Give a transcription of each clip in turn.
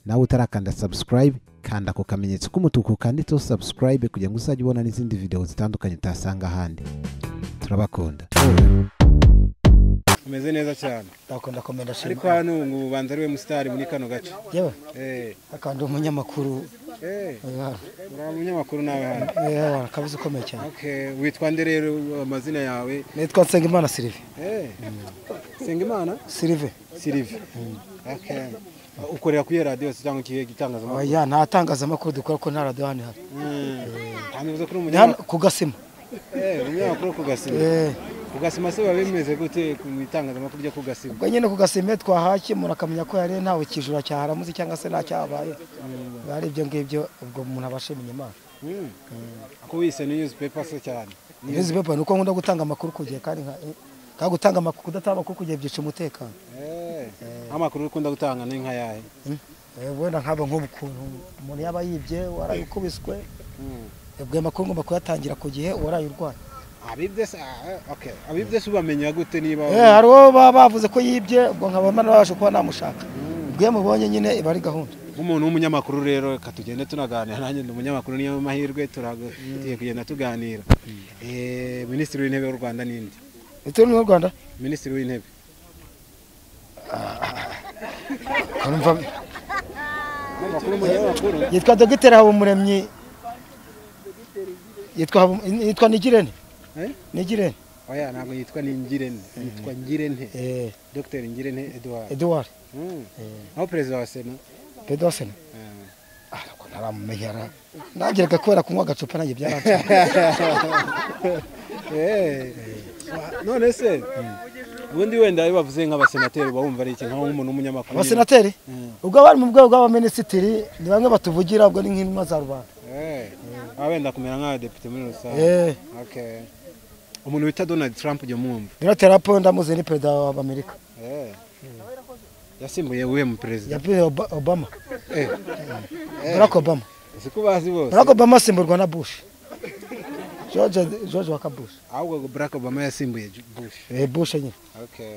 nawe utarakanda subscribe kanda ako kamenyetso k'umutuku kanditseho subscribe kugira ngo uzajye ubona n'izindi video zitandukanye utasanga ahandi. Turabakunda. Umeze neza cyane. Ndakunda komenda shima. Ariko hano ngo banza ari we musitari muri kano gace. Yewe. Akandi umunyamakuru. Ura umunyamakuru nawe hano. Kabizi ukomeye cyane. Okay, witwa nde rero amazina yawe? Nitwa Nsengimana Sylvie. Nsengimana? Sylvie. Sylvie. Okay. Ukorera kuri radio cyangwa kihe gitangazamakuru? Oya, nta tangazamakuru dukora ko nta radio hano hari. Hano kuri umunyamakuru ku Gasima. Umunyamakuru ku Gasima. Kugasima se babimeze gute ku itangazamakuru ryo kugasima? Ubwo nyine kugasima twahaki murakamenya ko yari ntawe kijura cyaharamuzi cyangwa se nta cyabaye. Bari ibyo ngibyo ubwo umuntu abashimye Imana. Ako wise news paper se cyane. News paper nuko nkunda gutanga amakuru kugiye kandi ka gutanga amakuru kudatanga amakuru kugiye byica umutekano. Amakuru ukunda gutanga ni nka yahe? Wenda nkaba nk'ubukuntu umuntu yaba yibye warayukubiswe. Ubwo amakuru ngomba kuyatangira ku gihe warayurwaye. Abibye subamenya gute niba hariho bavuze ko yibye ubwo nkabamana babasha kuba namushaka ubwo mubonye nyine iba ari gahunda. Umuntu w'umunyamakuru rero katugende tunaganira nanjye ndi umunyamakuru niyo mahirwe turagiye kugenda tuganira. Minisitiri w'intebe w'u Rwanda ninde? Minisitiri w'u Rwanda? Minisitiri w'intebe. Kanumva yitwa Dr. Habumuremyi. Yitwa Nigirene. Nigirene. Oya ntabwo yitwa Ningirene, yitwa Ngirente. Dr. Ngirente Edouard. Aho president wa Sena. President wa Sena. Ko naramumenyera. Nagiraga kwera kunywa gacupa nanjye byaracu. None se ubundi wenda bavuze nk'abasenateri bawumva ari iki nk'umuntu w'umunyamakuru? Abasenateri ubwo bari mu bwego bw'abaminisitiri ni bamwe batuvugira ubwo ni nk'intumwa za rubanda. Wenda kumera nk'abadepite muri rusange. Okay. Umuntu wita Donald Trump ujya mwumva? Donald Trump ndamuzi ni perezida wa Amerika. Yasimbuye uwe mu perezida? Yasimbuye Obama. Barack Obama. Sikubazi bose. Barack Obama asimburwa na Bush. George Walker Bush. Ahubwo Barack Obama yasimbuye Bush. Bush nyine. Okay.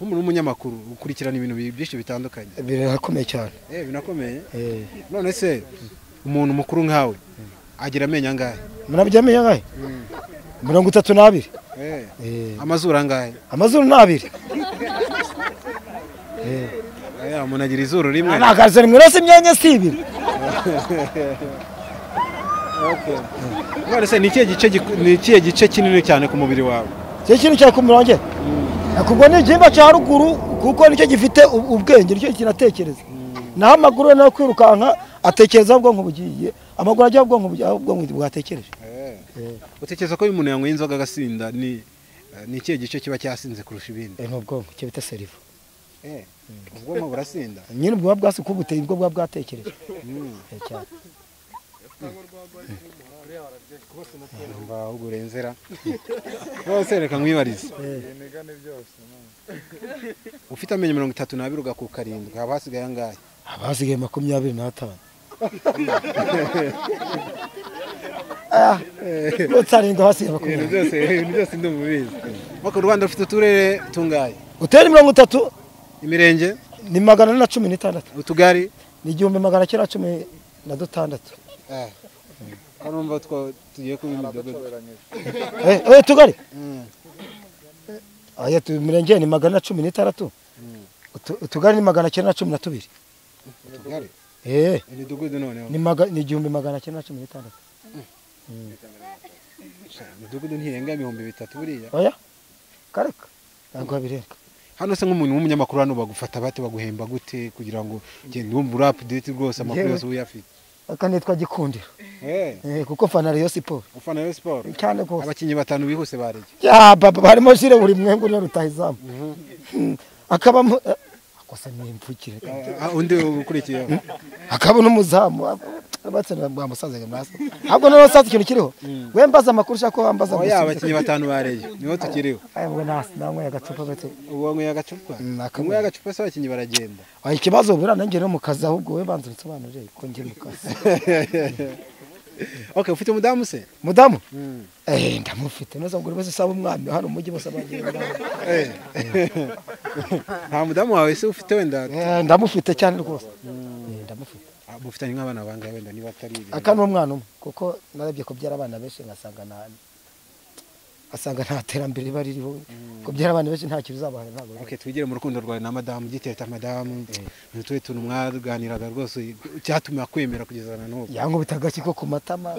Umuntu w'umunyamakuru ukurikirana ibintu byinshi bitandukanye. Birakomeye cyane. Binakomeye. None se umuntu mukuru nkawe agira amenya angahe? Murabye amenya angahe? 32. Amazuru angahe? Amazuru 2. Umuntu agira izuru rimwe. Nagaze mwese imyanya si 2. Okay. None se ni ikihe gice kinini cyane ku mubiri wawe? Cyo kintu cya kumuronge. Akubwo ni igimba cya ruguru kuko nicyo gifite ubwenge nicyo kinatekereza. Naho amaguru no kwirukanka atekereza ubwonko bugiye amaguru ajya ubwonko bwatekereje. Utekereza ko umuntu yanyweye inzoga agasinda ni ikihe gice kiba cyasinze kurusha ibindi? Ubwonko cyo bita cerveau. Ubwonko burasinda. Nyine ubwo bwase kubuteye ubwo bwatekereje. Cyane. Mba ugurenzera. Bose reka mwibarize. Ufite amenyo 32 ugakuka 7 abasigaye angahe? Abasigaye 25. Lotsaringa hasi bakubwira. Byose ndumubizi. Wako Rwanda ufite uturere tungaye? Uteri 30. Imirenge ni 116. Utugari ni 1916. Kanumva tugiye kubimidogo. Tugari. Aya tumirenge ni 116. Utugari ni 912. Utugari? Ni dugudu none. Ni 1916. Dugudu ntirenga 3000 buriya. Oya. Kareka. Ntabwo birenga. Hano se nk'umuntu w'umunyamakuru hano bagufata bate baguhemba gute kugira ngo ngende wumva update rwose amakuru yose uyafite? Akanitwa Gikundiro. Kuko fana Rayon Sport. Ufana Rayon Sport? Cyane gose. Abakinyi 5 bihuse barege. Ya baba barimo shire buri mwengu no rutahizamu. Akaba akose nimvukire. Undi ukurikiye. Akaba n'umuzamu. Abatsana bamusaze ngamasa. Ahubwo no sazi ikintu kiriho. We mbaza amakuru shako bambaza. Oya abakinyi 5 barege. Niho tukiriho. Ayabwe nasi namwe agacupa bete. Ubwo agacupa. Kamwe agacupa se abakinyi baragenda. Ayi kibazo bura nanjye no mukazi ahubwo we banze nsobanurire ko ngiye mukazi. Okay, ufite mudamu se? Mudamu? Ndamufite. Noza ngure bose saba umwami hano mujyi bose bagiye. nta mudamu wawe se ufite wenda ndamufite cyane rwose ndamufite mufitanye nk'abana bangahe wenda niba atari ibi aka n'umwana umwe kuko narebye ko byara abana benshi ngasanga nta terambere bari ririho ko byara abana benshi nta kintu uzabaha ntabwo okay twigire mu rukundo rwawe na madamu giteta madamu n'utwe tuntu mwaganiraga rwose cyatumye akwemera kugeza na n'ubu yankubita agaki ko ku matama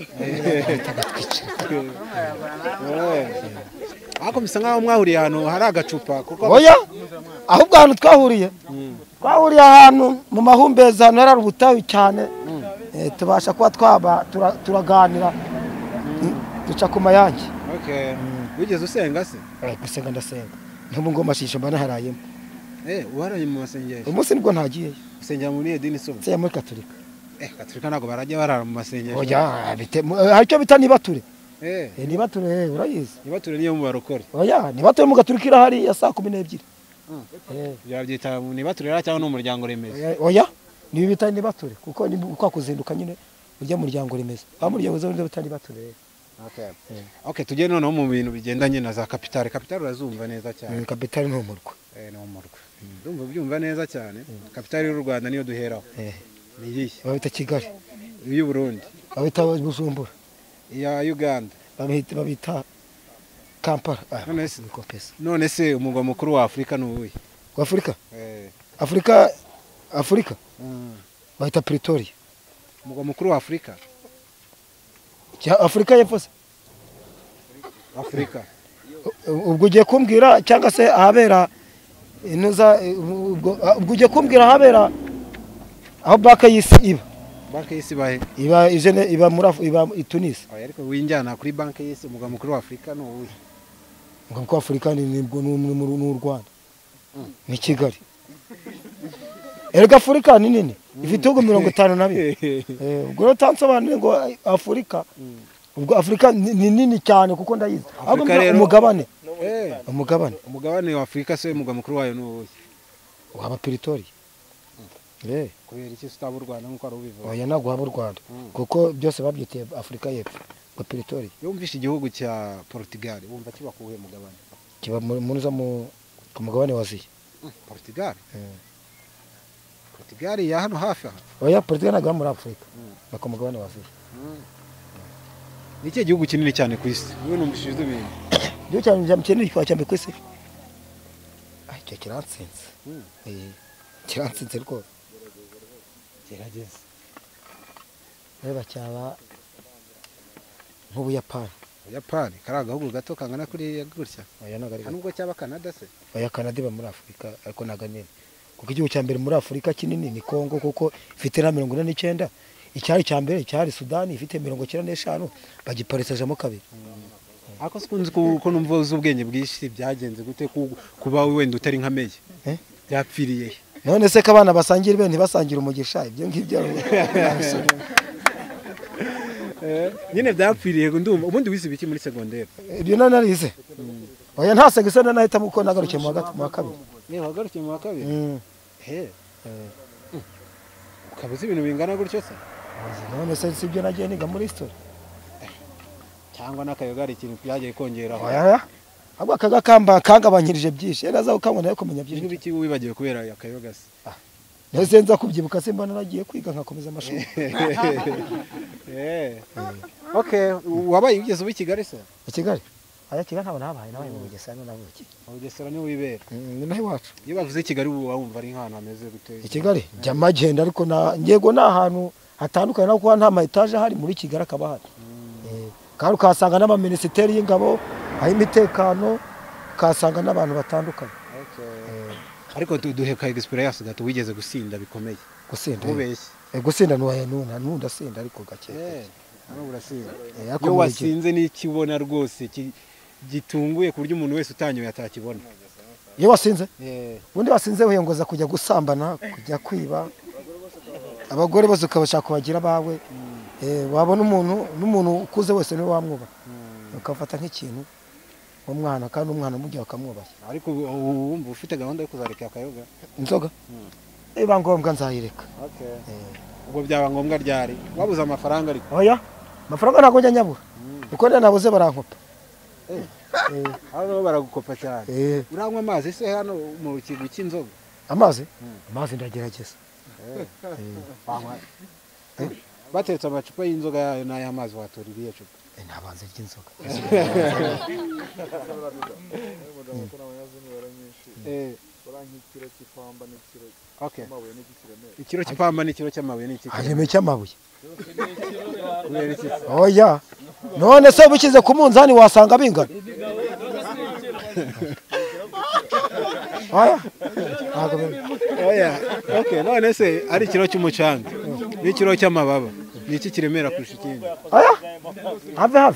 ako bisa nkaho mwahuriye ahantu hari agacupa kuko oya ahubwo ahantu twahuriye ahantu mu mahumbezi ahantu hari ubutayu cyane tubasha kuba turaganira duca ku mayange wigeze usenga se gusenga ndasenga ntubu ngo mashisho mba naharayemo waraye mu masengesho umunsi nibwo ntagiyeyo usengera muri idini sobo nsengera muri katolika katolika ntabwo barajya barara mu masengesho oya hari icyo bita nibature nibature urayizi nibature niyo mu barokore oya nibature mu gatolika irahari ya saa 12 byabyita nibature cyangwa n'umuryango remezo oya nibi bita nibature kuko ni uko kuzinduka nyine urya muryango remezo muryango zo bita nibature okay tugende noneho mu bintu bigendanye na za kapitale urazumva neza cyane kapitale ni umurwa ni umurwa ndumva byumva neza cyane kapitale y'u Rwanda niyo duheraho ni iyi babita Kigali y'u Burundi babita Bujumbura ya Uganda babita Kampala none se umugwa mukuru wa Afrika ni uwuhe wa Afrika babita Pretoria umugwa mukuru wa Afrika Afrika y'Epfo Afrika ubwo ugiye kumbwira cyangwa se ahabera inuza ubwo ugiye kumbwira ahabera aho banki y'isi iba muri Tunis ariko winjyana kuri banki y'isi umugwa mukuru wa Afrika ni uwuhe umugwa mukuru wa Afrika ni n'u Rwanda ni Kigali erega Afrika ni nini ifite ugo 52 ubwo utansobanure ngo Afrika ubwo Afrika ni nini cyane kuko ndayizi umugabane wa Afrika se umugwa mukuru wayo n'uwuhe waba Pretoria kubera iki utaba u Rwanda nkuko ari ubivuga oya ntabwo waba u Rwanda kuko byose babyitiye Afrika y'Epfo ngo Pretoria yumvishe igihugu cya Portugal wumva kiba kuhe mugabane kiba munuza ku mugabane wa Aziya Portugal ya hano hafi aha oya Portugal ntabwo muri Afrika ku mugabane wa Aziya ni ikihe gihugu kinini cyane ku isi wowe numvishije ibintu igihugu cyane kinini cyane ku isi icyo kiransinze rwose gerageza reba cyaba nk'Ubuyapani kari agahugu gato kangana kuri gutya oya nubwo cyaba Canada se oya Canada iba muri Afrika ariko naganene kuko igihugu cya mbere muri Afrika kinini ni Congo kuko ifite na 49 icyari cya mbere cyari Sudani ifite 95 bagiparisajemo kabiri ako sikunzi ko numva ubwenge bwinshi byagenze gute kuba wenda utari nka Meye byapfiriye none se kabana basangira be ntibasangira umugisha ibyo ngibyo nyine byapfiriye ndumva ubundi wise biki muri secondaire ibyo nanarize oya nta segisana nahita muko nagarukiye mu kabiri wagarukiye mu kabiri ukabuze ibintu bingana gutyo se none se sibyo nagiye niga muri history cyangwa n'akayogari ikintu byagiye kongeraho ahubwo akagakamba kangabanyirije byinshi eraza ukabona yo kumenya byinshi n'ibiki wibagiwe kubera akayogasi nese nza kubyibuka se mbana nagiye kwiga nkakomeza amashuri okay wabaye ugeze ubu Kigali se Kigali Kigali ntabwo nabaye nabaye mu Bugesera navukiye mu Bugesera ni wibera ni naho iwacu iyo bavuze Kigali ubu wumva ari nk'ahantu hameze gute Kigali jamagenda ariko ngego n'ahantu hatandukanye no kuba nta ma etage hari muri Kigali akaba hari kandi ukasanga n'amaminisiteri y'ingabo ay'imitekano ukasanga n'abantu batandukanye ariko duheka experience gato wigeze gusinda bikomeye gusinda n'uwenda sinda ariko gake iyo wasinze n'ikibona rwose gitunguye ku buryo umuntu wese utanyoye atakibona iyo wasinze ubundi wasinze wiyongoza kujya gusambana kujya kwiba abagore bose ukabashaka kubagira bawe wabona n'umuntu ukuze wese niwe wamwubaha ukafata nk'ikintu umwana kandi umwana mujya bakamwubaha ariko wumva ufite gahunda yo kuzareka akayoga inzoga niba ngombwa nzayireka ubwo byaba ngombwa ryari wabuze amafaranga ariko oya amafaranga ntabwo njya nyabura kuko nabuze barankopa hano baragukopa cyane uranywa amazi se hano mu kigo cy'inzoga amazi ndagerageza bateretse amacupa y'inzoga yayo n'aya mazi watora iriya cupa ntabanze ry'inzoga ikiro cy'ipamba n'ikiro cy'amabuye n'iki hanyuma cy'amabuye oya none se bishyize ku munzani wasanga bingana oya okay none se ari ikiro cy'umucanga n'ikiro cy'amababa niki kiremera kurusha ikindi oya have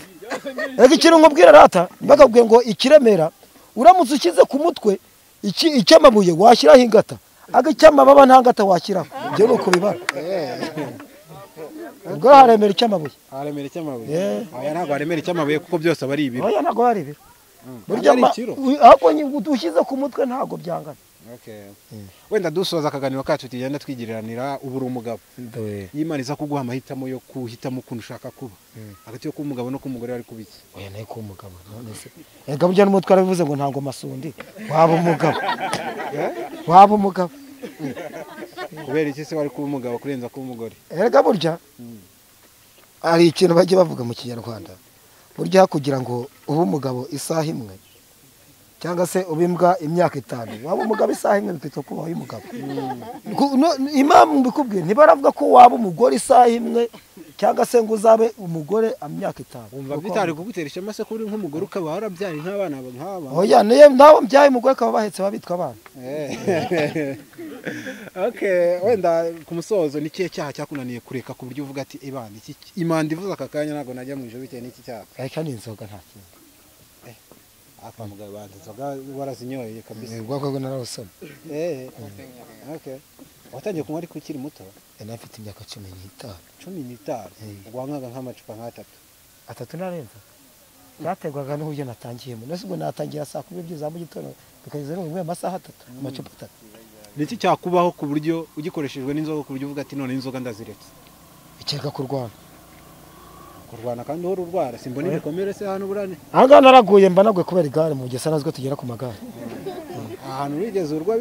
reka ikiro nkubwira rata mbagabwiye ngo ikiremera uramutse ukize ku mutwe icy'amabuye washyiraho ingata agacyamababa nta ngata washyiraho byo nuko bibara ubwo haremera icy'amabuye oya ntabwo haremera icy'amabuye kuko byose aba ari ibiro oya ntabwo ari ibiro burya ahubwo ushyize ku mutwe ntabwo byangana wenda dusoza akaganiro kacu tugenda twigiriranira uburi umugabo y'Imana iza kuguha amahitamo yo kuhitamo ukuntu ushaka kuba hagati yo kuba umugabo no kuba umugore wari kubiki oya nayo kuba umugabo none se ega burya n'umutwe arabivuze ngo ntango masundi waba umugabo kubera iki se wari kuba umugabo kurenza kuba umugore ega burya hari ikintu bajye bavuga mu kinyarwanda burya kugira ngo ube umugabo isaha imwe cyangwa se ubimbwa imyaka 5 waba umugabo isaha imwe bifite kuba umugabo impamvu mbikubwiye ntibaravuga ko waba umugore isaha imwe cyangwa se ngo uzabe umugore imyaka 5 umva bitari kugutera ishema se kuri nk'umugore ukaba warabyaye nk'abana nk'aba oya nabo mbyaye umugore akaba bahetse babitwa abana okay wenda ku musozo ni kihe cyaha cyakunaniye kureka ku buryo uvuga ati ibana iki Imana ivuze aka kanya ntago najya mu ijoro bitewe n'iki cyaha ariko ni inzoga nta kintu apa mugabo banzoga warazinyoye kabisa ubwoko bwo narabusoma okay watangiye kunywa ariko ukiri muto nafite imyaka 15 wankaga nk'amacupa atatu narenza byategwaga n'uburyo natangiyemo nese ubwo natangiye saa 2 za mu gitondo bikageza no mu masaha 3 amacupa 3 niki cyakubaho ku buryo ugikoreshejwe n'inzoga ku buryo uvuga ati none inzoga ndaziretse ikeka kurwana kandi uhora urwara simbona ibikomere se hano burane ahanga naraguye mba nagwe kubera igare mu Bugesera nazwe tugera ku magare ahantu wigeze urwa